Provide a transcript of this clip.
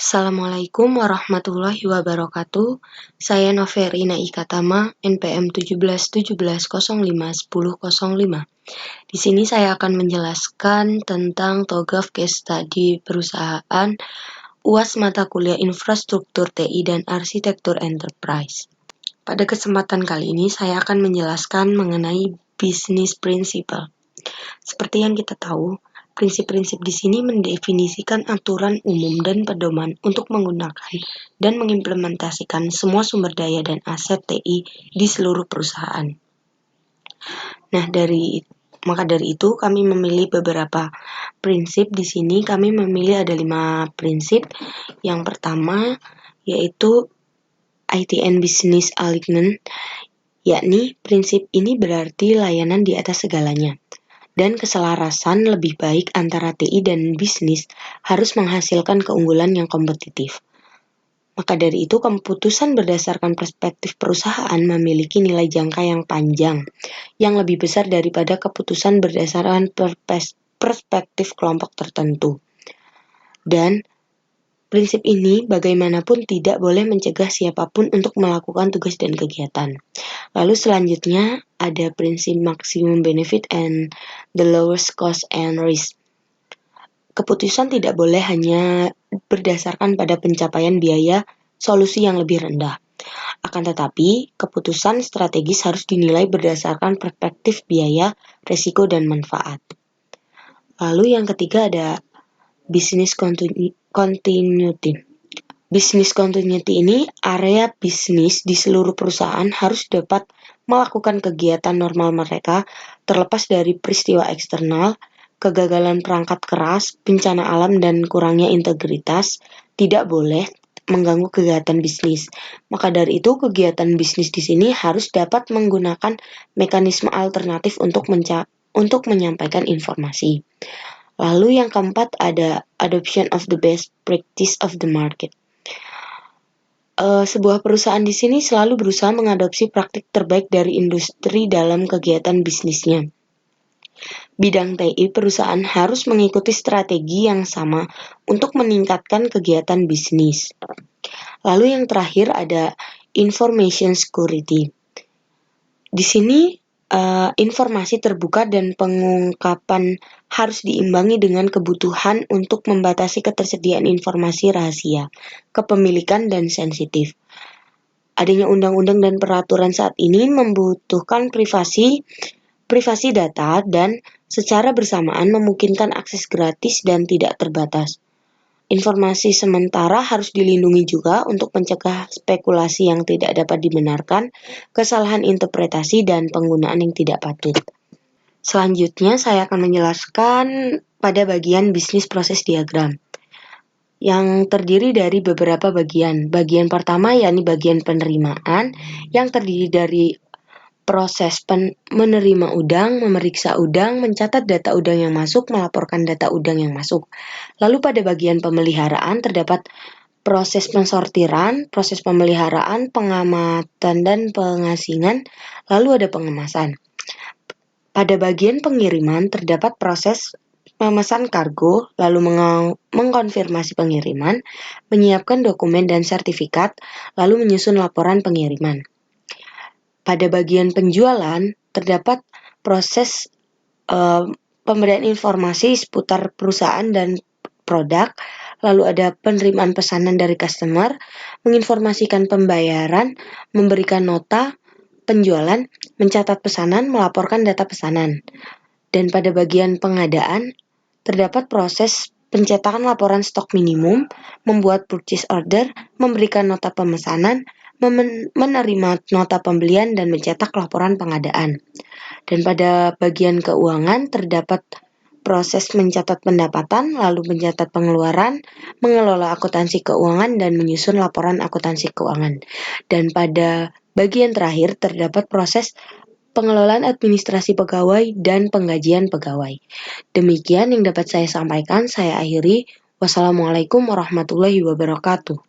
Assalamualaikum warahmatullahi wabarakatuh. Saya Noverina Ikatama, NPM 1717051005. Di sini saya akan menjelaskan tentang TOGAF Case Study Perusahaan, UAS Mata Kuliah Infrastruktur TI dan Arsitektur Enterprise. Pada kesempatan kali ini saya akan menjelaskan mengenai Business Principle. Seperti yang kita tahu, prinsip-prinsip di sini mendefinisikan aturan umum dan pedoman untuk menggunakan dan mengimplementasikan semua sumber daya dan aset TI di seluruh perusahaan. Nah, dari itu kami memilih beberapa prinsip. Di sini kami memilih ada 5 prinsip. Yang pertama yaitu IT and Business Alignment, yakni prinsip ini berarti layanan di atas segalanya. Dan keselarasan lebih baik antara TI dan bisnis harus menghasilkan keunggulan yang kompetitif. Maka dari itu, keputusan berdasarkan perspektif perusahaan memiliki nilai jangka yang panjang, yang lebih besar daripada keputusan berdasarkan perspektif kelompok tertentu. Dan prinsip ini bagaimanapun tidak boleh mencegah siapapun untuk melakukan tugas dan kegiatan. Lalu selanjutnya ada prinsip maximum benefit and the lowest cost and risk. Keputusan tidak boleh hanya berdasarkan pada pencapaian biaya solusi yang lebih rendah. Akan tetapi, keputusan strategis harus dinilai berdasarkan perspektif biaya, risiko, dan manfaat. Lalu yang ketiga ada business continuity. Business continuity ini area bisnis di seluruh perusahaan harus dapat melakukan kegiatan normal mereka terlepas dari peristiwa eksternal, kegagalan perangkat keras, bencana alam, dan kurangnya integritas tidak boleh mengganggu kegiatan bisnis. Maka dari itu, kegiatan bisnis di sini harus dapat menggunakan mekanisme alternatif untuk menyampaikan informasi. Lalu yang keempat ada adoption of the best practice of the market. Sebuah perusahaan di sini selalu berusaha mengadopsi praktik terbaik dari industri dalam kegiatan bisnisnya. Bidang TI perusahaan harus mengikuti strategi yang sama untuk meningkatkan kegiatan bisnis. Lalu yang terakhir ada information security. Di sini informasi terbuka dan pengungkapan harus diimbangi dengan kebutuhan untuk membatasi ketersediaan informasi rahasia, kepemilikan, dan sensitif. Adanya undang-undang dan peraturan saat ini membutuhkan privasi data dan secara bersamaan memungkinkan akses gratis dan tidak terbatas. Informasi sementara harus dilindungi juga untuk mencegah spekulasi yang tidak dapat dibenarkan, kesalahan interpretasi, dan penggunaan yang tidak patut. Selanjutnya, saya akan menjelaskan pada bagian bisnis proses diagram, yang terdiri dari beberapa bagian. Bagian pertama yakni bagian penerimaan, yang terdiri dari proses menerima udang, memeriksa udang, mencatat data udang yang masuk, melaporkan data udang yang masuk. Lalu pada bagian pemeliharaan terdapat proses pensortiran, proses pemeliharaan, pengamatan, dan pengasingan, lalu ada pengemasan. Pada bagian pengiriman terdapat proses memesan kargo, lalu mengkonfirmasi pengiriman, menyiapkan dokumen dan sertifikat, lalu menyusun laporan pengiriman. Pada bagian penjualan, terdapat proses pemberian informasi seputar perusahaan dan produk, lalu ada penerimaan pesanan dari customer, menginformasikan pembayaran, memberikan nota penjualan, mencatat pesanan, melaporkan data pesanan. Dan pada bagian pengadaan, terdapat proses pencetakan laporan stok minimum, membuat purchase order, memberikan nota pemesanan, menerima nota pembelian, dan mencetak laporan pengadaan. Dan pada bagian keuangan terdapat proses mencatat pendapatan, lalu mencatat pengeluaran, mengelola akuntansi keuangan, dan menyusun laporan akuntansi keuangan. Dan pada bagian terakhir terdapat proses pengelolaan administrasi pegawai dan penggajian pegawai. Demikian yang dapat saya sampaikan. Saya akhiri. Wassalamualaikum warahmatullahi wabarakatuh.